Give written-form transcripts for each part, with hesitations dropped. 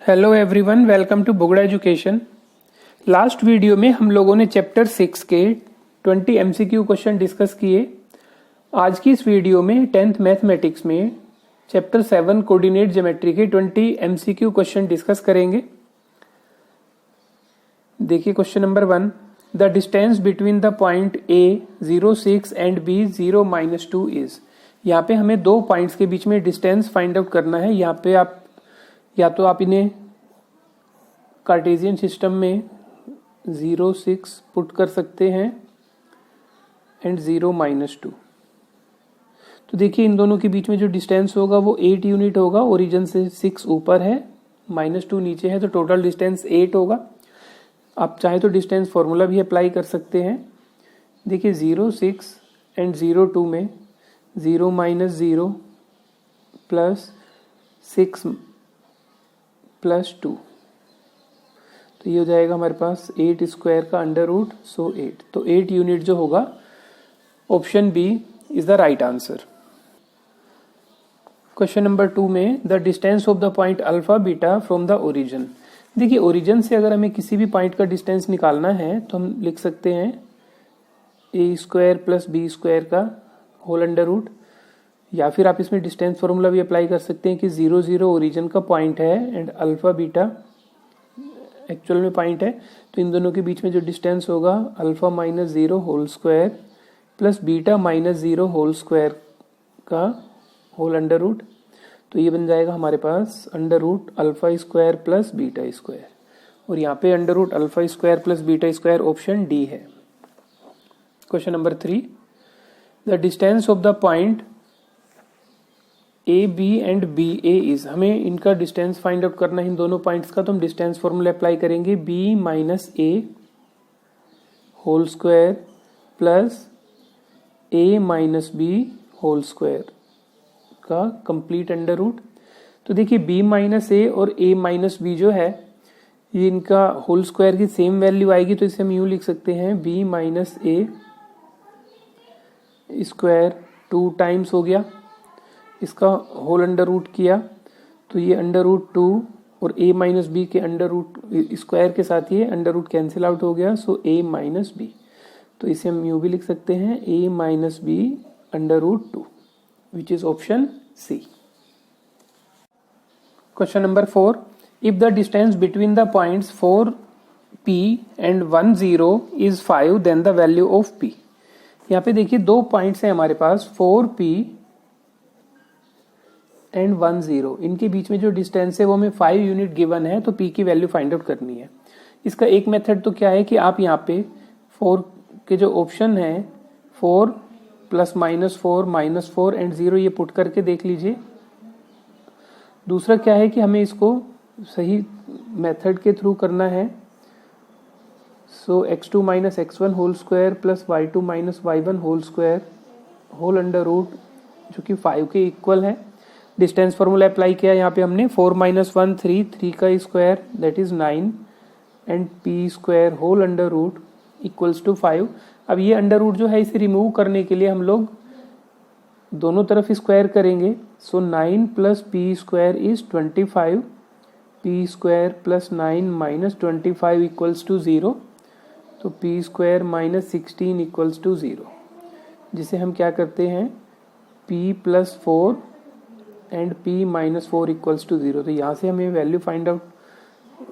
Hello everyone, welcome to Bugda education. Last video में हम लोगों ने चैप्टर 6 के 20 एमसीक्यू क्वेश्चन डिस्कस किए। आज की इस वीडियो में 10th मैथमेटिक्स में चैप्टर 7 कोऑर्डिनेट ज्योमेट्री के 20 एमसीक्यू क्वेश्चन डिस्कस करेंगे। देखिए question number 1, the distance between the point A 0,6 and B 0-2 is. यहाँ पे हमें दो पॉइंट्स के बीच में डिस्टेंस फाइंड आउट करना है। यहाँ पे आप या तो आप इन्हें कार्टेशियन सिस्टम में 0,6 पुट कर सकते हैं एंड 0-2। तो देखिए इन दोनों के बीच में जो डिस्टेंस होगा वो 8 यूनिट होगा। ओरिजिन से 6 ऊपर है, -2 नीचे है, तो टोटल डिस्टेंस 8 होगा। आप चाहे तो डिस्टेंस फॉर्मूला भी अप्लाई कर सकते हैं। देखिए 0,6 एंड 0,2 में 0-0 प्लस 6 प्लस 2, तो ये हो जाएगा हमारे पास 8 स्क्वायर का अंडर रूट, सो 8। तो 8 यूनिट जो होगा option B is the right answer. Question number 2 में the distance of the point alpha beta from the origin. देखिए ओरिजिन से अगर हमें किसी भी पॉइंट का डिस्टेंस निकालना है तो हम लिख सकते हैं ए स्क्वायर प्लस बी स्क्वायर का होल अंडर रूट, या फिर आप इसमें डिस्टेंस फॉर्मूला भी अप्लाई कर सकते हैं कि 0-0 ओरिजिन का पॉइंट है एंड अल्फा बीटा एक्चुअल में पॉइंट है। तो इन दोनों के बीच में जो डिस्टेंस होगा alpha -0 whole square plus beta -0 whole square का होल अंडर रूट, तो ये बन जाएगा हमारे पास under root alpha square plus beta square, और यहाँ पे under root alpha square plus beta square option D है। Question number 3, the distance of the point A B and B A is. हमें इनका डिस्टेंस फाइंड आउट करना है इन दोनों points का, तो हम डिस्टेंस फॉर्मूला अप्लाई करेंगे बी माइनस ए होल स्क्वायर प्लस ए माइनस बी होल स्क्वायर का कंप्लीट अंडर रूट। तो देखिए बी माइनस ए और ए माइनस बी जो है ये इनका होल स्क्वायर की सेम वैल्यू आएगी, तो इसे हम यूं लिख सकते हैं बी माइनस ए स्क्वायर 2 टाइम्स हो गया, इसका होल अंडर रूट किया तो ये अंडर रूट 2 और a माइनस बी के अंडर रूट स्क्वायर के साथ ये अंडर रूट कैंसिल आउट हो गया, सो a माइनस बी। तो इसे हम यूं भी लिख सकते हैं a minus B under root 2, which is option C. Question number 4, if the distance between the points 4p and 1 0 is 5 then the value of p। यहाँ पे देखिए दो पॉइंट्स हैं हमारे पास 4p एंड 1 0, इनके बीच में जो डिस्टेंस है वो हमें 5 यूनिट गिवन है, तो p की वैल्यू फाइंड आउट करनी है। इसका एक मेथड तो क्या है कि आप यहाँ पे 4 के जो ऑप्शन है 4 प्लस -4 -4 एंड 0 ये पुट करके देख लीजिए। दूसरा क्या है कि हमें इसको सही मेथड के थ्रू करना है, so x2 minus x1 whole square plus y2 minus y1 whole square whole under root जो कि 5 के इक्वल है। डिस्टेंस फॉर्मूला अप्लाई किया, यहाँ पे हमने 4 - 1 3 का square that is 9 and p square whole under root equals to 5। अब ये अंडर रूट जो है इसे रिमूव करने के लिए हम लोग दोनों तरफ स्क्वायर करेंगे, so 9 plus p square is 25, p square plus 9 minus 25 equals to 0, तो p square minus 16 equals to 0, जिसे हम क्या करते हैं p plus 4 and p minus 4 equals to 0। तो यहाँ से हमें वैल्यू फाइंड आउट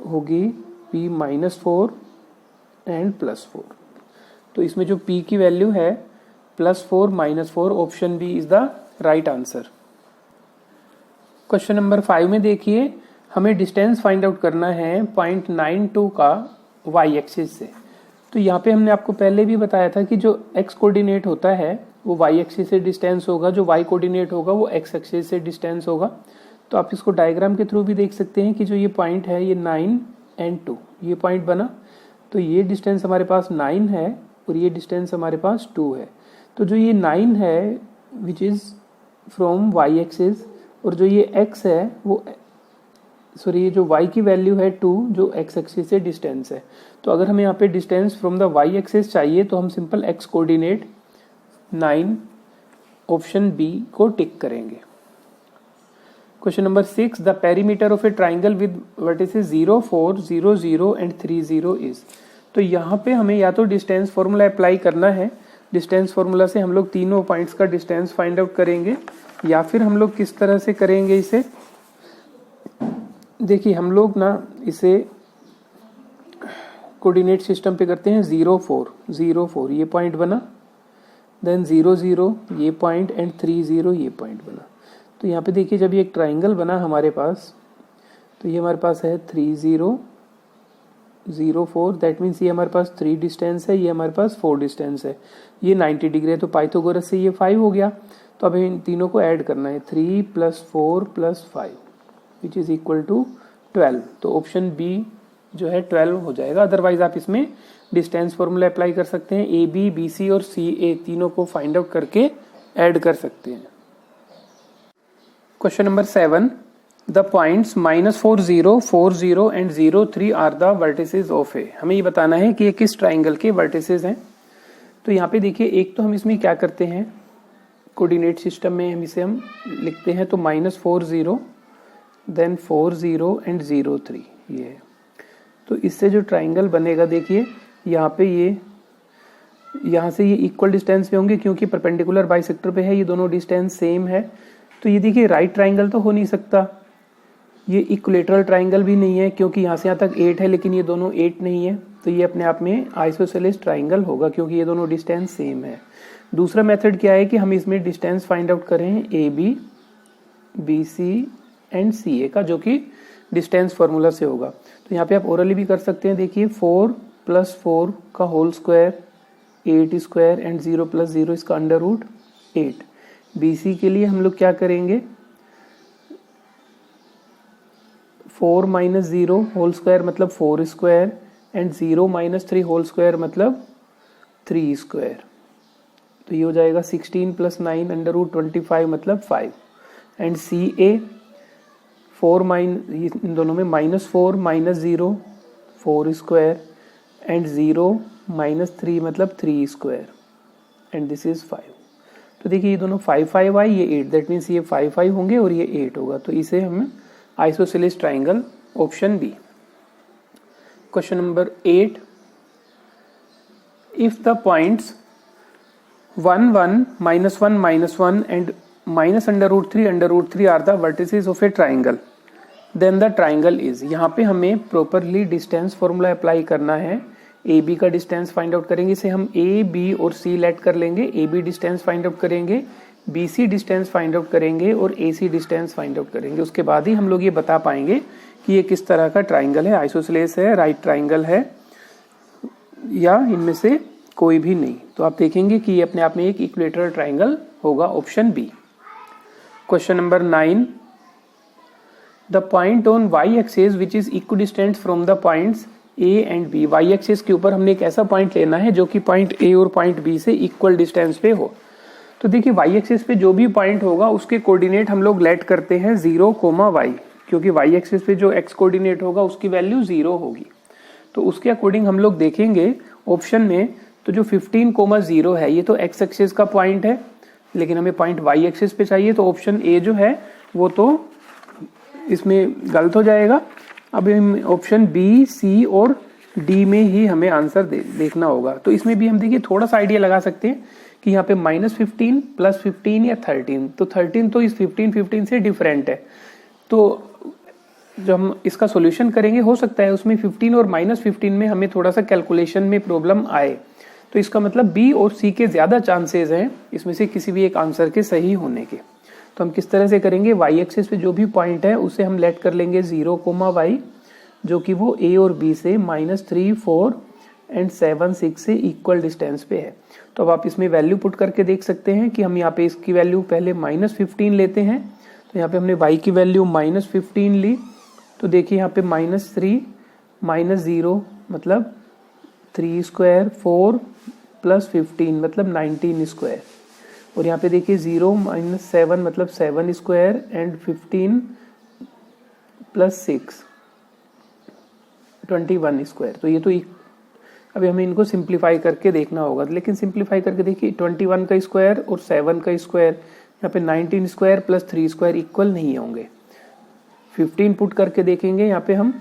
होगी p माइनस 4 एंड प्लस 4। तो इसमें जो p की वैल्यू है +4 -4, option B is the right answer. Question number 5 में देखिए हमें डिस्टेंस फाइंड आउट करना है पॉइंट 92 का y एक्सिस से। तो यहाँ पे हमने आपको पहले भी बताया था कि जो x कोऑर्डिनेट होता है वो y एक्सिस से डिस्टेंस होगा, जो y कोऑर्डिनेट होगा वो x एक्सिस से डिस्टेंस होगा। तो आप इसको डायग्राम के थ्रू भी देख सकते हैं कि जो ये पॉइंट है ये 9 एंड 2 ये पॉइंट बना, तो ये डिस्टेंस हमारे पास 9 है और ये डिस्टेंस हमारे पास 2 है। तो जो ये 9 है which is from y axis, और जो ये x है वो ये जो y की वैल्यू है 2 जो x एक्सिस से डिस्टेंस है। तो अगर हमें यहाँ पे distance from the y axis चाहिए तो हम simple x coordinate 9 option B को टिक करेंगे। Question number 6, the perimeter of a triangle with vertices 0, 4, 0, 0 and 3, 0 is. तो यहाँ पे हमें या तो डिस्टेंस फॉर्मूला अप्लाई करना है, डिस्टेंस फॉर्मूला से हम लोग तीनों पॉइंट्स का डिस्टेंस फाइंड आउट करेंगे, या फिर हम लोग किस तरह से करेंगे इसे। देखिए हम लोग ना इसे कोऑर्डिनेट सिस्टम पे करते हैं। 0, 4, 0, 4 ये पॉइंट बना, देन 0, 0 ये पॉइंट एंड 3, 0 ये पॉइंट बना। तो यहाँ पे देखिए जब ये एक ट्राइंगल बना हमारे पास, तो ये हमारे पास है 3, 0, 0, 4, दैट मीन्स ये हमारे पास 3 डिस्टेंस है, ये हमारे पास 4 डिस्टेंस है, ये 90 डिग्री है, तो पाइथागोरस से ये 5 हो गया। तो अब इन तीनों को ऐड करना है, 3 + 4 + 5 विच इज इक्वल टू 12। तो ऑप्शन बी जो है 12 हो जाएगा। अदरवाइज आप इसमें डिस्टेंस फॉर्मूला अप्लाई कर सकते हैं, ए बी, बी सी और सी ए तीनों को फाइंड आउट करके ऐड कर सकते हैं। Question number 7, the points -4, 0, 4, 0 and 0, 3 are the vertices of A. हमें ये बताना है कि ये किस ट्राइंगल के वर्टिसेस हैं। तो यहाँ पे देखिए एक तो हम इसमें क्या करते हैं, कोऑर्डिनेट सिस्टम में हम इसे लिखते हैं, तो -4, 0 देन 4, 0 एंड 0, 3 ये है। तो इससे जो ट्राइंगल बनेगा देखिए यहाँ पे ये यहाँ से ये इक्वल डिस्टेंस पे होंगे क्योंकि परपेंडिकुलर बाइसेक्टर पे है, ये दोनों डिस्टेंस सेम है। तो ये देखिए राइट ट्राइंगल तो हो नहीं सकता, ये इक्विलेटरल ट्राइंगल भी नहीं है क्योंकि यहाँ से यहाँ तक 8 है लेकिन ये दोनों 8 नहीं है, तो ये अपने आप में आइसोसेलेस ट्राइंगल होगा क्योंकि ये दोनों डिस्टेंस सेम है। दूसरा मेथड क्या है कि हम इसमें डिस्टेंस फाइंड आउट करें A B, B C and C A का, जो कि डिस्टेंस फार्मूला से होगा। तो यहाँ पे आप ओरली भी कर सकते हैं। देखिए 4 + 4 का होल स्क्वायर 8 स्क्वायर एंड 0 + 0 इसका √8। BC के लिए हम लोग क्या करेंगे, 4 - 0 होल स्क्वायर मतलब 4 स्क्वायर एंड 0 - 3 होल स्क्वायर मतलब 3 स्क्वायर। तो ये हो जाएगा 16 + 9 √25 मतलब 5 एंड CA 4 इन दोनों में -4 - 0 4 स्क्वायर एंड 0 - 3 मतलब 3 स्क्वायर एंड दिस इज 5। तो देखिए ये दोनों 5, 5 आई, ये 8, दैट मीन्स ये 5, 5 होंगे और ये 8 होगा। तो इसे हम isosceles triangle, option B. Question number 8, if the points 1, 1, -1, -1 and -√3 are the vertices of a triangle then the triangle is. यहाँ पे हमें प्रॉपरली डिस्टेंस फॉर्मूला अप्लाई करना है। ए बी का डिस्टेंस फाइंड आउट करेंगे, इसे हम ए बी और सी लेट कर लेंगे। A B distance find out करेंगे, B C distance find out करेंगे और A C distance find out करेंगे। उसके बाद ही हम लोग ये बता पाएंगे कि ये किस तरह का ट्राइंगल है, आइसोसेलेस है, राइट ट्राइंगल है या इनमें से कोई भी नहीं। तो आप देखेंगे कि ये अपने आप में एक इक्विलेटरल ट्राइंगल होगा, option B. Question number 9, the point on y axis which is equidistant from the points A and B. Y axis के ऊपर हमने एक ऐसा पॉइंट लेना है जो कि पॉइंट ए और पॉइंट बी से इक्वल डिस्टेंस पे हो। तो देखिए वाई एक्सिस पे जो भी पॉइंट होगा उसके कोऑर्डिनेट हम लोग लेट करते हैं 0, y, क्योंकि वाई एक्सिस पे जो एक्स कोऑर्डिनेट होगा उसकी वैल्यू 0 होगी। तो उसके अकॉर्डिंग हम लोग देखेंगे ऑप्शन में, तो जो 15, 0 है ये तो एक्स एक्सिस का पॉइंट है, लेकिन हमें पॉइंट वाई एक्सिस पे चाहिए, तो ऑप्शन ए जो है वो तो इसमें गलत हो जाएगा। अब ऑप्शन बी, सी और डी में ही हमें आंसर देखना होगा। तो इसमें भी हम देखिए थोड़ा सा आइडिया लगा सकते हैं कि यहाँ पे -15 + 15 या 13, तो 13 तो इस 15 से डिफरेंट है। तो जब हम इसका सॉल्यूशन करेंगे हो सकता है उसमें 15 और -15 में हमें थोड़ा सा कैलकुलेशन में प्रॉब्लम आए। तो इसका मतलब बी और सी के ज्यादा चांसेस हैं इसमें से किसी भी एक आंसर के सही होने के। तो हम किस तरह से करेंगे, वाई एक्सिस पे जो भी पॉइंट है उसे हम लेट कर लेंगे 0, y, जो कि वो ए और बी से -3, 4 एंड 7, 6 से इक्वल डिस्टेंस पे है। तो अब आप इसमें वैल्यू पुट करके देख सकते हैं कि हम यहाँ पे इसकी वैल्यू पहले -15 लेते हैं। तो यहाँ पे हमने y की वैल्यू -15 ली, तो देखिए यहाँ पे -3 -0 मतलब 3 स्क्वायर, 4 + 15 मतलब 19 स्क्वायर, और यहाँ पे देखिए 0 - 7 मतलब 7 स्क्वायर एंड 15 + 6 21 स्क्वायर। तो ये तो अभी हमें इनको सिंप्लीफाई करके देखना होगा, लेकिन सिंप्लीफाई करके देखिए 21 का स्क्वायर और 7 का स्क्वायर, यहाँ पे 19 स्क्वायर + 3 स्क्वायर इक्वल नहीं होंगे। 15 पुट करके देखेंगे। यहाँ पे हम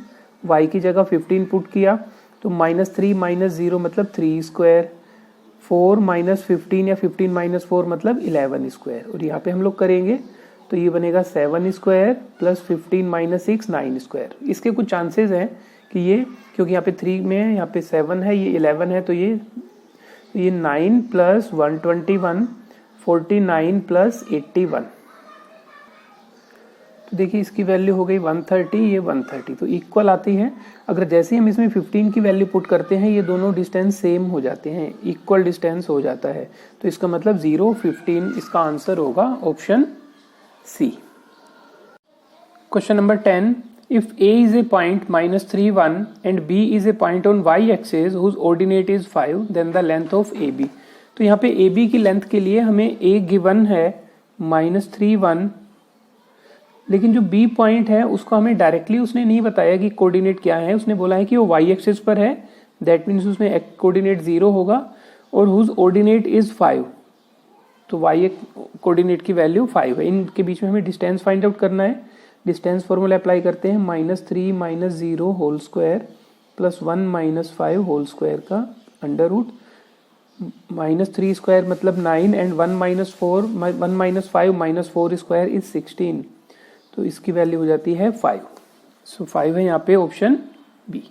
y की जगह 15 पुट किया तो -3 - 0 मतलब 3 स्क्वायर, 4 - 15 या 15 - 4 मतलब 11 स्क्वायर, और यहाँ पे हम लोग करेंगे तो ये बनेगा 7 स्क्वायर प्लस 15 - 6 9 स्क्वायर। इसके कुछ चांसेस हैं कि ये, क्योंकि यहाँ पे 3 में है, यहाँ पे 7 है, ये 11 है, तो ये 9 प्लस 121 49 प्लस 81। तो देखिए इसकी वैल्यू हो गई 130, ये 130, तो इक्वल आती है। अगर जैसे ही हम इसमें 15 की वैल्यू पुट करते हैं ये दोनों डिस्टेंस सेम हो जाते हैं, इक्वल डिस्टेंस हो जाता है, तो इसका मतलब 0 15 इसका आंसर होगा option C. Question number 10, if A is a point -3 1 and B is a point on y axis whose ordinate is 5 then the length of AB। तो यहाँ पे AB की लेंथ के लिए हमें A गिवन है -3 1, लेकिन जो B पॉइंट है उसको हमें डायरेक्टली उसने नहीं बताया कि कोऑर्डिनेट क्या है, उसने बोला है कि वो y एक्सिस पर है, दैट मीन्स उसमें कोऑर्डिनेट 0 होगा, और हुज ऑर्डिनेट इज 5, तो y कोऑर्डिनेट की वैल्यू 5 है। इनके बीच में हमें डिस्टेंस फाइंड आउट करना है। डिस्टेंस फॉर्मूला अप्लाई करते हैं, -3 - 0 whole square plus 1 - 5 whole square का अंडर रूट, -3 स्क्वायर मतलब 9 एंड 1 - 4 1 - 5 - 4 स्क्वायर इज 16, तो इसकी वैल्यू हो जाती है 5। सो 5 है यहाँ पे option B.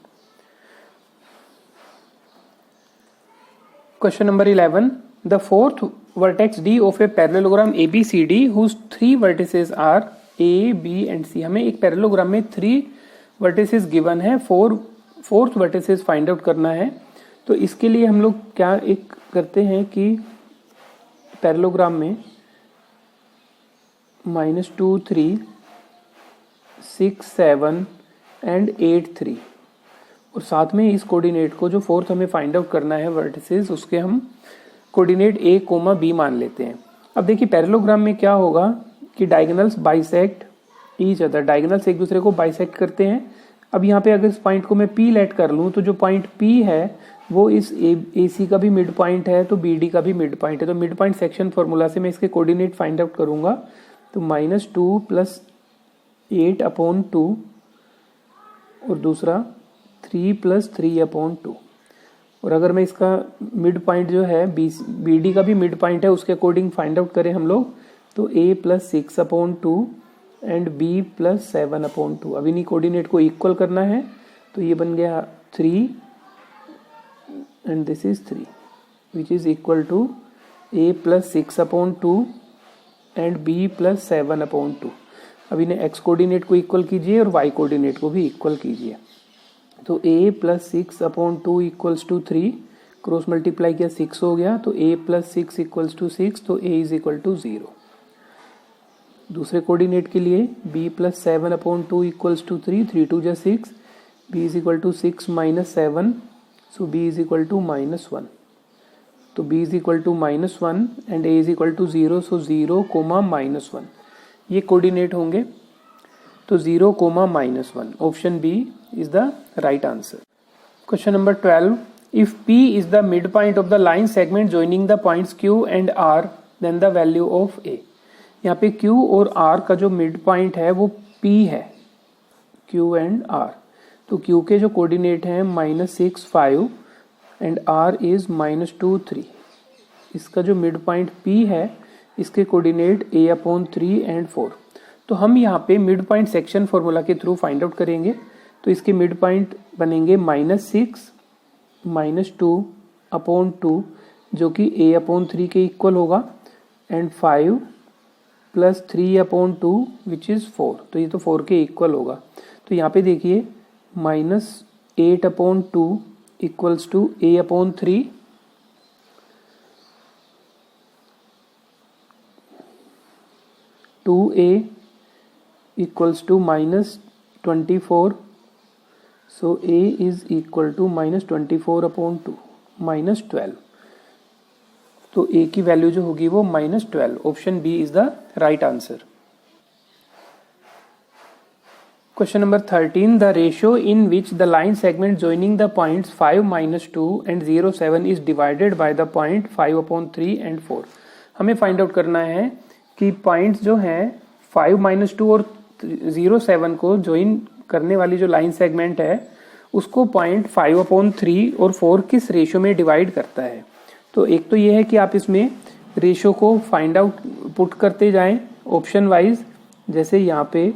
Question number 11, the fourth vertex D of a parallelogram ABCD whose 3 vertices are A, B and C। हमें एक पैरेललोग्राम में 3 वर्टिसेस गिवन है, फोर्थ वर्टिसेस फाइंड आउट करना है। तो इसके लिए हम लोग क्या एक करते हैं कि पैरेललोग्राम में -2 3 6 7 एंड 8 3, और साथ में इस कोऑर्डिनेट को जो फोर्थ हमें फाइंड आउट करना है वर्टिसेस, उसके हम कोऑर्डिनेट A, B मान लेते हैं। अब देखिए पैरेललोग्राम में क्या होगा कि diagonals bisect each other, diagonals एक दूसरे को बाइसेक्ट करते हैं। अब यहाँ पे अगर इस पॉइंट को मैं P लेट कर लूँ तो जो पॉइंट P है वो इस AC का भी मिड पॉइंट है, तो BD का भी मिड पॉइंट है, तो मिड पॉइंट सेक्शन फॉर्मूला से मैं इसके कोऑर्डिनेट फाइंड आउट करूंगा, तो -2 + 8/2 और दूसरा 3 + 3/2, और अगर मैं इसका मिड पॉइंट जो है BD का भी मिड पॉइंट है उसके अकॉर्डिंग फाइंड आउट करें हम लोग, तो A + 6/2 एंड B + 7/2। अब इन्हीं कोऑर्डिनेट को इक्वल करना है, तो ये बन गया 3 and this is 3 which is equal to A + 6/2 and B + 7/2। अब इन्हें x कोऑर्डिनेट को इक्वल कीजिए और y कोऑर्डिनेट को भी इक्वल कीजिए, तो A + 6/2 = 3, क्रॉस मल्टीप्लाई किया 6 हो गया, तो A + 6 = 6, तो A = 0। दूसरे कोऑर्डिनेट के लिए B + 7/2 = 3, 3 2 = 6, B = 6 - 7, so B = -1, तो B = -1 एंड A = 0, so 0, -1 ये कोऑर्डिनेट होंगे, तो 0, -1, option B is the right answer. Question number 12, if P is the midpoint of the line segment joining the points Q and R then the value of A। यहाँ पे Q और R का जो mid point है वो P है, Q and R, तो Q के जो कोऑर्डिनेट हैं -6 5 एंड R इज -2 3, इसका जो मिड पॉइंट P है इसके कोऑर्डिनेट A/3 एंड 4। तो हम यहाँ पे मिड पॉइंट सेक्शन फॉर्मूला के थ्रू फाइंड आउट करेंगे, तो इसके मिड पॉइंट बनेंगे -6 -2/2 जो कि A/3 के इक्वल होगा, एंड 5 + 3/2 विच इज 4, तो ये तो 4 के इक्वल होगा। तो यहाँ पे देखिए -8/2 = A/3 2A = -24, so A is equal to -24/2 -12, तो A की वैल्यू जो होगी वो -12, option B is the right answer. Question number 13, the ratio in which the line segment joining the points 5 - 2 and 0 7 is divided by the point 5/3 and 4। हमें find out करना है कि points जो हैं 5 - 2 और 0.07 को ज्वाइन करने वाली जो लाइन सेगमेंट है उसको 0.5/3 और 4 किस रेशियो में डिवाइड करता है। तो एक तो ये है कि आप इसमें रेशियो को फाइंड आउट पुट करते जाएं ऑप्शन वाइज, जैसे यहाँ पे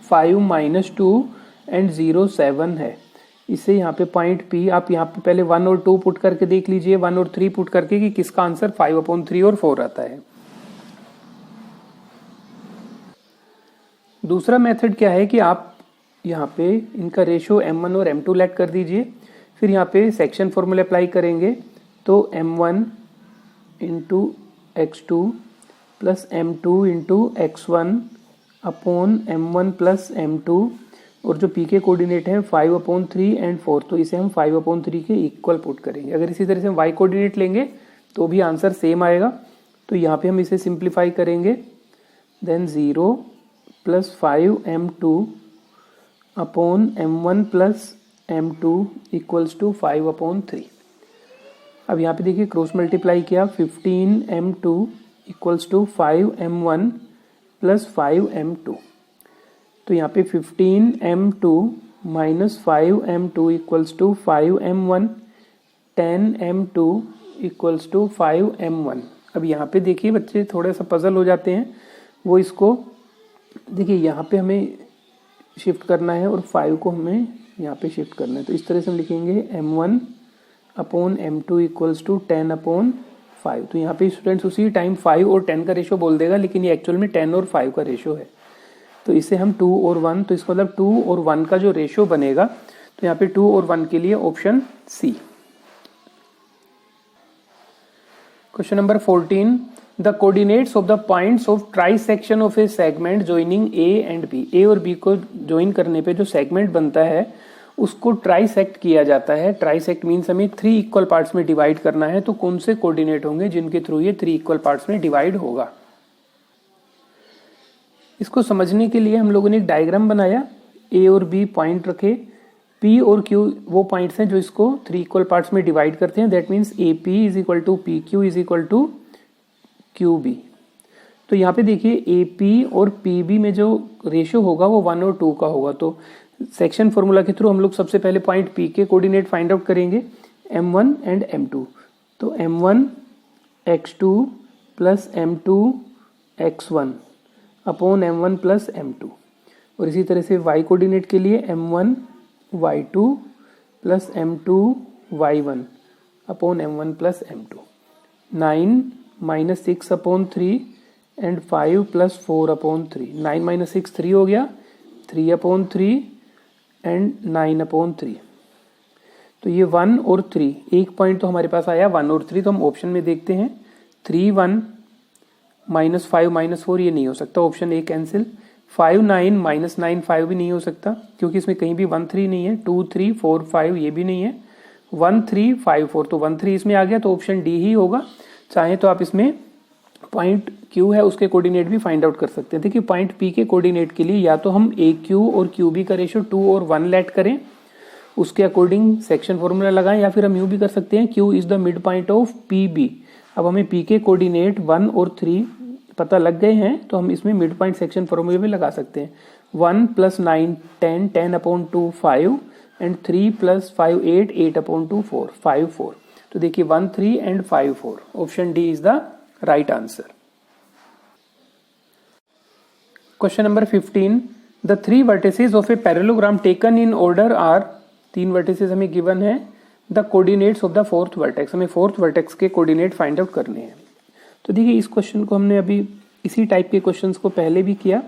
5 - 2 एंड 0.7 है, इससे यहाँ पे पॉइंट पी आप यहाँ पे पहले 1 और 2 पुट करके देख लीजिए, 1 और 3 पुट करके कि किसका आंसर 5/3 और 4 आता है। दूसरा मेथड क्या है कि आप यहाँ पे इनका रेशियो m1 और m2 लेट कर दीजिए, फिर यहाँ पे सेक्शन फॉर्मूला अप्लाई करेंगे तो m1 into x2 plus m2 into x1 upon m1 plus m2, और जो p के कोऑर्डिनेट है 5/3 एंड 4, तो इसे हम 5/3 के इक्वल पुट करेंगे। अगर इसी तरह से हम y कोऑर्डिनेट लेंगे तो भी आंसर सेम आएगा। तो यहाँ पे हम इसे सिंप्लीफाई करेंगे, then 0 plus 5m2 upon m1 plus m2 equals to 5/3। अब यहाँ पे देखिए क्रॉस मल्टीप्लाई किया, 15m2 equals to 5m1 plus 5m2। तो यहाँ पे 15m2 minus 5m2 equals to 5m1, 10m2 equals to 5m1। अब यहाँ पे देखिए बच्चे थोड़ा सा पजल हो जाते हैं, वो इसको देखिए यहाँ पे हमें शिफ्ट करना है और 5 को हमें यहाँ पे शिफ्ट करना है। तो इस तरह से हम लिखेंगे m1 upon m2 equals to 10/5। तो यहाँ पे स्टूडेंट्स उसी टाइम 5 और 10 का रेशियो बोल देगा, लेकिन ये एक्चुअल में 10 और 5 का रेशियो है। तो इसे हम 2 और 1, तो इसका मतलब 2 और 1 का जो रेशियो बनेगा, तो यहाँ पे 2 और 1 के लिए option C. Question number 14, the coordinates of the points of trisection of a segment joining A and B. A और बी को ज्वाइन करने पे जो सेगमेंट बनता है उसको ट्राइसेक्ट किया जाता है। ट्राइसेक्ट मीन्स हमें 3 इक्वल पार्ट्स में डिवाइड करना है, तो कौन से कोऑर्डिनेट होंगे जिनके थ्रू ये 3 इक्वल पार्ट्स में डिवाइड होगा। इसको समझने के लिए हम लोगों ने एक डायग्राम बनाया, ए और बी पॉइंट रखे, पी और क्यू वो पॉइंट्स हैं जो इसको 3 इक्वल पार्ट्स में डिवाइड करते हैं। That means A P is equal to P Q is equal to Q B. तो यहाँ पे देखिए ए पी और पी बी में जो रेशियो होगा वो 1 और 2 का होगा। तो सेक्शन फॉर्मूला के थ्रू हम लोग सबसे पहले पॉइंट पी के कोऑर्डिनेट फाइंड आउट करेंगे, m1 एंड m2। तो m1 x2 plus m2 x1 upon m1 plus m2, और इसी तरह से y कोऑर्डिनेट के लिए m1 y2 plus m2 y1 upon m1 plus m2। 9 minus 6/3 and 5 plus 4/3। 9 minus 6 3 हो गया, 3/3 एंड 9/3। तो ये 1 और 3, एक पॉइंट तो हमारे पास आया 1 और 3, तो हम ऑप्शन में देखते हैं 3 1 माइनस 5 माइनस 4 ये नहीं हो सकता, ऑप्शन ए कैंसिल। 5 9 माइनस 9 5 भी नहीं हो सकता क्योंकि इसमें कहीं भी 1 3 नहीं है। 2 3 4 5 ये भी नहीं है। 1 3 5 4, तो 1 3 इसमें आ गया, तो ऑप्शन डी ही होगा। चाहे तो आप इसमें पॉइंट क्यू है उसके कोऑर्डिनेट भी फाइंड आउट कर सकते हैं। देखिए पॉइंट पी के कोऑर्डिनेट के लिए या तो हम ए क्यू और क्यू बी का रेशियो 2 और 1 लेट करें, उसके अकॉर्डिंग सेक्शन फॉर्मूला लगाएं, या फिर हम यूं भी कर सकते हैं Q is the mid point of P B. अब हमें पी के कोऑर्डिनेट 1 और 3 पता लग गए हैं, तो हम इसमें मिड पॉइंट सेक्शन फॉर्मूले में लगा सकते हैं। 1 प्लस 9 10, 10/2 5 एंड 3 प्लस 5 8, 8/2 4, 5 4। तो देखिए 1 3 and 5 4, option D is the right answer. Question number 15, the 3 vertices of a parallelogram taken in order are. 3 vertices हमें गिवन है, the coordinates of the 4th vertex. हमें 4th वर्टेक्स के coordinate find out करने हैं। तो देखिए इस question को हमने अभी इसी टाइप के क्वेश्चंस को पहले भी किया।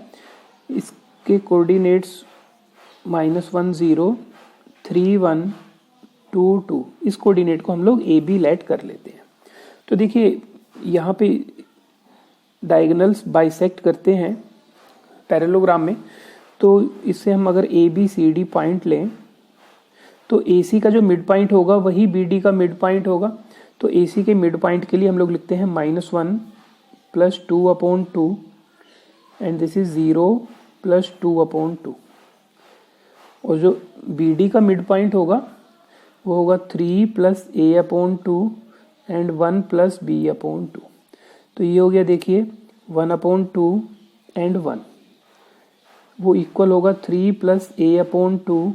इसके कोऑर्डिनेट्स -1 0 3 1 2 2, इस कोऑर्डिनेट को हम लोग ए बी लेट कर लेते हैं। तो देखिए यहाँ पे डायगोनल्स बाइसेक्ट करते हैं पैरेललोग्राम में, तो इससे हम अगर A B C D point लें तो ए सी का जो मिड पॉइंट होगा वही बी डी का मिड पॉइंट होगा। तो ए सी के मिड पॉइंट के लिए हम लोग लिखते हैं -1 plus 2/2 and this is 0 plus 2/2, और जो बी डी का मिड पॉइंट होगा वो होगा 3 plus a/2 and 1 plus b/2। तो ये हो गया देखिए 1/2 एंड 1। वो इक्वल होगा 3 plus A upon 2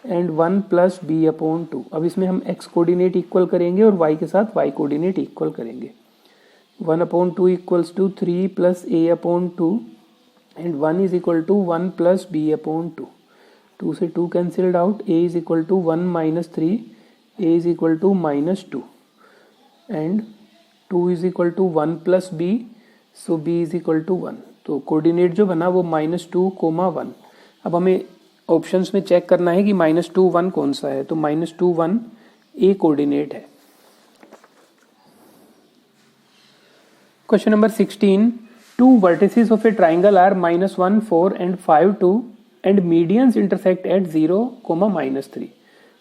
and 1 plus B upon 2। अब इसमें हम x कोऑर्डिनेट इक्वल करेंगे और y के साथ y कोऑर्डिनेट इक्वल करेंगे। 1 upon 2 equals to 3 plus A upon 2 and 1 is equal to 1 plus B upon 2। 2 से 2 cancelled out, a is equal to 1 minus 3, a is equal to minus 2 and 2 is equal to 1 plus b, so b is equal to 1। तो coordinate जो बना वो -2, 1। अब हमें options में check करना है कि -2, 1 कौन सा है, तो -2, 1 ए कोऑर्डिनेट है। Question number 16, 2 vertices of a triangle are -1, 4 and 5, 2 and medians intersect at 0, -3.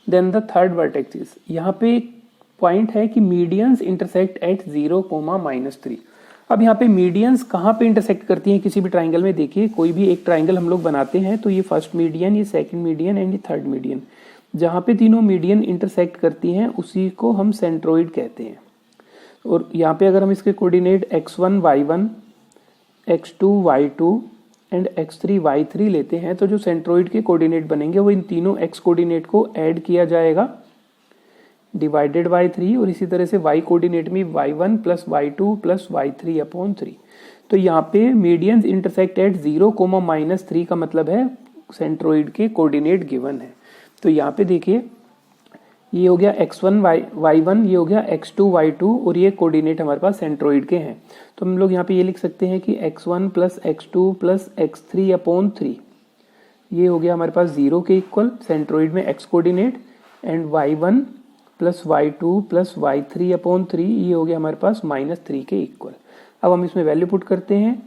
Then the third vertex is, यहाँ पे पॉइंट है कि मीडियंस इंटरसेक्ट एट 0, -3। अब यहाँ पे मीडियंस कहाँ पे इंटरसेक्ट करती हैं किसी भी ट्राइंगल में? देखिए कोई भी एक ट्राइंगल हम लोग बनाते हैं तो ये फर्स्ट मीडियन, ये सेकंड मीडियन एंड ये थर्ड मीडियन, जहाँ पे तीनों मीडियन इंटरसेक्ट करती हैं उसी को हम सेंट्रोइड कहते हैं। और यहाँ पे अगर हम इसके coordinate x1 y1, x2 y2 and x3 y3 लेते हैं तो जो सेंट्रोइड के कोऑर्डिनेट बनेंगे वो इन तीनों x कोऑर्डिनेट को ऐड किया जाएगा डिवाइडेड बाई 3, और इसी तरह से y कोऑर्डिनेट में y1 plus y2 plus y3 upon 3। तो यहाँ पे मीडियंस इंटरसेक्ट एट 0, -3 का मतलब है सेंट्रोइड के कोऑर्डिनेट गिवन है। तो यहाँ पे देखिए ये हो गया x1 y1, ये हो गया x2 y2 और ये कोऑर्डिनेट हमारे पास सेंट्रोइड के हैं। तो हम लोग यहाँ पे ये लिख सकते हैं कि x1 plus x2 plus x3 upon 3, ये हो गया हमारे पास 0 के इक्वल सेंट्रोइड में x coordinate, and y1 plus y2 plus y3 upon 3, ये हो गया हमारे पास -3 के इक्वल। अब हम इसमें वैल्यू पुट करते हैं,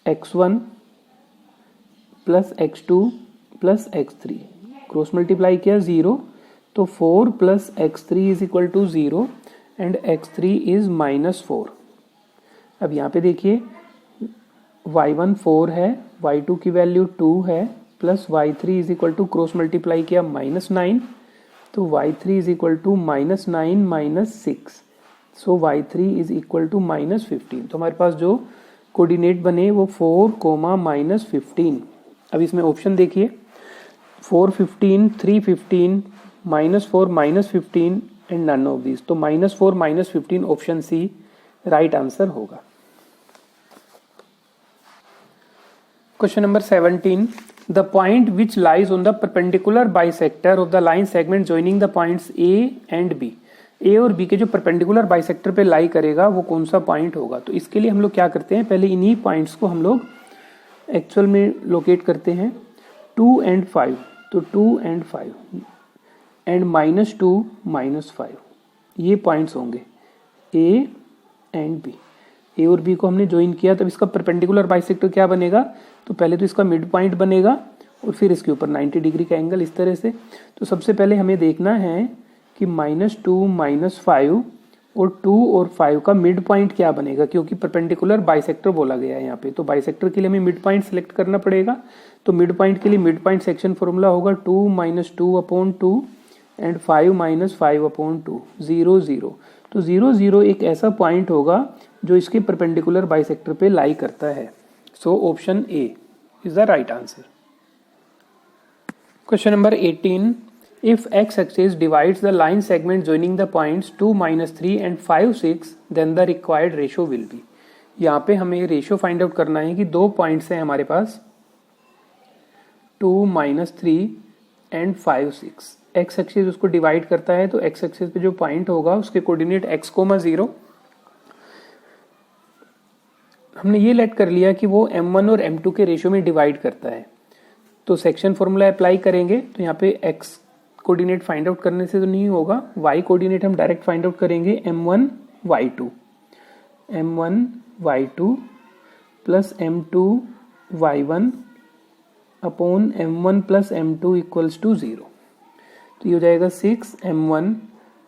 x1 plus x2 plus x3, cross multiply किया 0, तो 4 plus x3 is equal to 0 and x3 is -4। अब यहाँ पे देखिए y1 4 है, y2 की वैल्यू 2 है, plus y3 is equal to cross multiply किया -9, तो y3 is equal to -9 -6, so y3 is equal to -15। तो हमारे पास जो कोऑर्डिनेट बने वो 4, -15। अब इसमें ऑप्शन देखिए 4, 15, 3, 15, -4, -15 एंड नन ऑफ दिस, तो -4, -15 ऑप्शन सी राइट आंसर होगा। Question number 17, the point which lies on the perpendicular bisector of the line segment joining the points A and B, A और B के जो perpendicular bisector पे लाई करेगा वो कौन सा पॉइंट होगा? तो इसके लिए हम लोग क्या करते हैं, पहले इन्हीं पॉइंट्स को हम लोग एक्चुअल में लोकेट करते हैं। 2 and 5, तो 2 and 5 एंड -2, -5, ये पॉइंट्स होंगे A एंड B। ए और बी को हमने ज्वाइन किया, तब इसका परपेंडिकुलर बाइसेक्टर क्या बनेगा? तो पहले तो इसका मिड पॉइंट बनेगा और फिर इसके ऊपर 90 डिग्री का एंगल इस तरह से। तो सबसे पहले हमें देखना है कि -2, -5 और 2 और 5 का मिड पॉइंट क्या बनेगा, क्योंकि परपेंडिकुलर बाइसेक्टर बोला गया है यहाँ पे। तो बाइसेक्टर के लिए हमें मिड पॉइंट सेलेक्ट करना पड़ेगा। तो मिड पॉइंट के लिए मिड पॉइंट सेक्शन फॉर्मूला होगा 2 - 2 अपॉन 2 एंड 5 - 5 अपॉन 2, 0, 0। तो 0, 0 एक ऐसा पॉइंट होगा जो इसके परपेंडिकुलर बाइसेक्टर पे लाई करता है। So option A is the right answer. Question number 18, if x axis divides the line segment joining the points 2, -3 and 5, 6, then the required ratio will be। यहाँ पे हमें रेशियो फाइंड आउट करना है कि दो पॉइंट्स हैं हमारे पास 2, -3 एंड 5, 6। x एक्सिस उसको डिवाइड करता है, तो x एक्सिस पे जो पॉइंट होगा उसके कोऑर्डिनेट x, 0। हमने ये लेट कर लिया कि वो m1 और m2 के रेशियो में डिवाइड करता है। तो सेक्शन फॉर्मूला अप्लाई करेंगे, तो यहाँ पे x कोऑर्डिनेट फाइंड आउट करने से तो नहीं होगा, y कोऑर्डिनेट हम डायरेक्ट फाइंड आउट करेंगे, m1 y2 plus m2 y1 upon m1 plus m2 equals to 0। तो ये हो जाएगा 6m1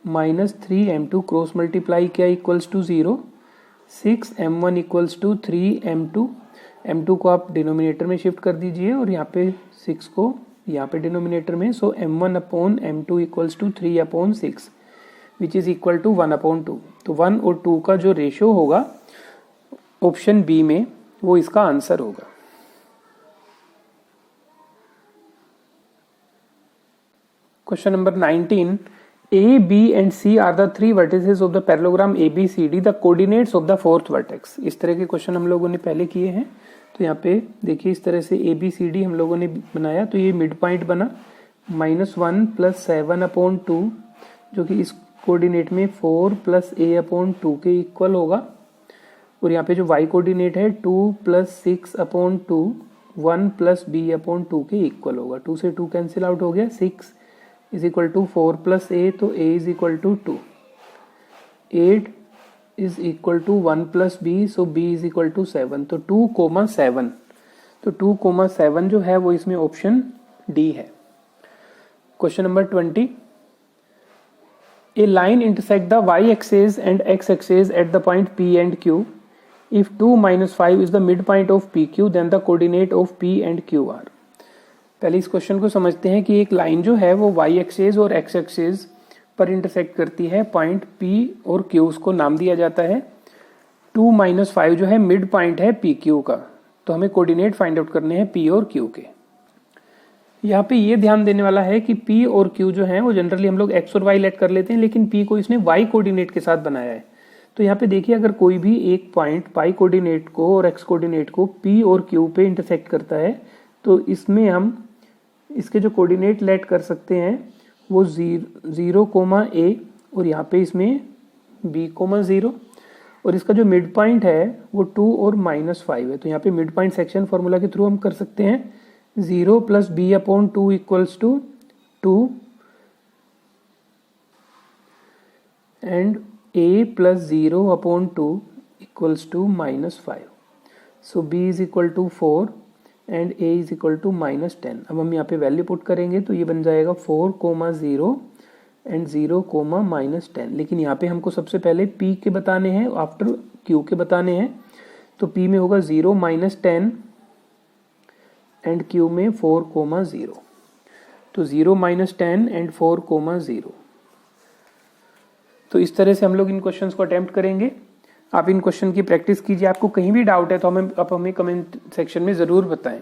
minus 3m2 cross multiply किया equals to 0, 6m1 equals to 3m2। m2 को आप डिनोमिनेटर में शिफ्ट कर दीजिए और यहाँ पे 6 को यहाँ पे डिनोमिनेटर में। So m1 upon m2 equals to 3 upon 6 which is equal to 1 upon 2। तो 1 और 2 का जो रेशियो होगा ऑप्शन बी में वो इसका आंसर होगा। Question number 19, A, B and C are the three vertices of the parallelogram ABCD. The coordinates of the fourth vertex. इस तरह के क्वेश्चन हम लोगों ने पहले किए हैं। तो यहाँ पे देखिए इस तरह से ABCD हम लोगों ने बनाया, तो ये मिड पॉइंट बना -1 + 7/2, जो कि इस कोऑर्डिनेट में 4 + a/2 के इक्वल होगा। और यहाँ पे जो y कोऑर्डिनेट है 2 + 6/2 1 + b/2 के इक्वल होगा। 2 से 2 कैंसिल आउट हो गया, 6 = 4 + a, तो a = 2, 8 = 1 + b, सो b = 7, तो 2,7, तो 2,7 जो है वो इसमें ऑप्शन डी है। Question number 20, A line intersect the y-axis and x-axis at the point P and Q. If 2 - 5 is the midpoint of PQ, then the coordinate of P and Q are. पहले इस question को समझते हैं कि एक line जो है वो y एक्सिस और x एक्सिस पर इंटरसेक्ट करती है पॉइंट P और Q, उसको नाम दिया जाता है। 2 - 5 जो है मिड पॉइंट है PQ का, तो हमें कोऑर्डिनेट फाइंड आउट करने हैं P और Q के। यहाँ पे ये ध्यान देने वाला है कि P और Q जो है वो जनरली हम लोग x और y लेट कर लेते हैं, लेकिन P को इसने y कोऑर्डिनेट के साथ बनाया है। तो यहाँ पे देखिए अगर कोई भी एक पॉइंट y कोऑर्डिनेट को और x कोऑर्डिनेट को P और Q पे इंटरसेक्ट करता है, तो इसमें हम इसके जो कोऑर्डिनेट लेट कर सकते हैं वो 0, a, और यहाँ पे इसमें b, 0, और इसका जो मिड पॉइंट है वो 2 और -5 है। तो यहाँ पे मिड पॉइंट सेक्शन फॉर्मूला के थ्रू हम कर सकते हैं 0 + b/2 = 2 and a + 0/2 = -5, so b = 4 and a = -10। अब हम यहाँ पे वैल्यू पुट करेंगे तो ये बन जाएगा 4, 0 and 0, -10। लेकिन यहाँ पे हमको सबसे पहले p के बताने हैं, आफ्टर q के बताने हैं। तो p में होगा 0, -10 एंड q में 4, 0, तो 0, -10 एंड 4, 0। तो इस तरह से हम लोग इन क्वेश्चंस को अटेम्प्ट करेंगे। आप इन क्वेश्चन की प्रैक्टिस कीजिए। आपको कहीं भी डाउट है तो आप हमें कमेंट सेक्शन में ज़रूर बताएं।